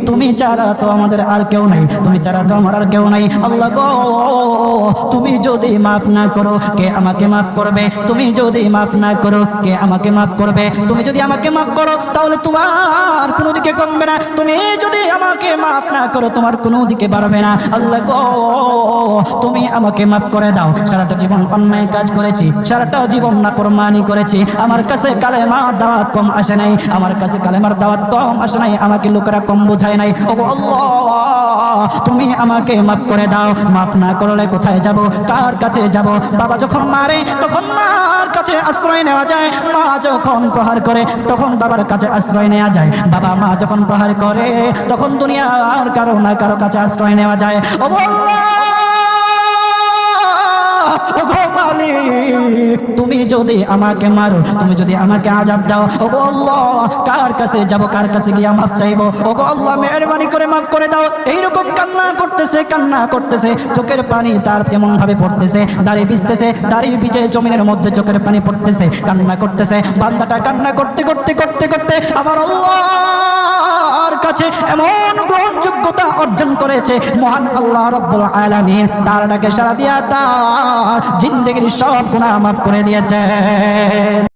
তুমি ছাড়া তো আমাদের আর কেউ নাই, তুমি ছাড়া তো আমার আর কেউ নাই। আল্লাহ গো, তুমি যদি মাফ না করো কে আমাকে মাফ করবে? তুমি যদি মাফ না করো কে আমাকে মাফ করবে? তুমি যদি আমাকে মাফ করো তাহলে তোমার কোনো দিকে কমবে না, তুমি যদি আমাকে মাফ না করো তোমার কোনো দিকে বাড়বে না। আল্লাহ গো, তুমি আমাকে মাফ করে দাও। সারাটা জীবন অন্যায় কাজ করেছি, সারাটা জীবন নাফরমানি করেছি, আমার কাছে কালেমার দাওয়াত কম আসে নাই, আমার কাছে কালেমার দাওয়াত কম আসে নাই, আমাকে লোকেরা কম বোঝায় নাই। ও আল্লাহ, তুমি আমাকে মাফ করে দাও। মাফ না করলে কোথায় যাব, কার কাছে যাব? বাবা যখন মারে তখন মার কাছে আশ্রয় নেওয়া যায়, মা যখন প্রহার করে তখন বাবার কাছে আশ্রয় নেওয়া যায়, বাবা মা যখন প্রহার করে তখন দুনিয়ার কারো না কারো কাছে আশ্রয় নেওয়া যায়। ও আল্লাহ, তুমি যদি আমাকে মারো, তুমি যদি আমাকে আযাব দাও, ওগো আল্লাহ, কার কাছে যাব, কার কাছে গিয়ে মাফ চাইবো? ওগো আল্লাহ, মেহেরবানি করে মাফ করে দাও। এইরকম কান্না করতেছে, চোখের পানি তার এমন ভাবে পড়তেছে, দাড়ি ভিজতেছে, দাড়ি ভিজে জমিনের মধ্যে চোখের পানি পড়তেছে, কান্না করতেছে। বান্দাটা কান্না করতে করতে করতে করতে আমার আল্লাহর কাছে এমন গ্রহণযোগ্যতা অর্জন করেছে, মহান আল্লাহ রাব্বুল আলামিন তার ডাকে সাড়া দিয়া তার জিন্দেগির সব গুনাহ মাফ করে দিয়েছে।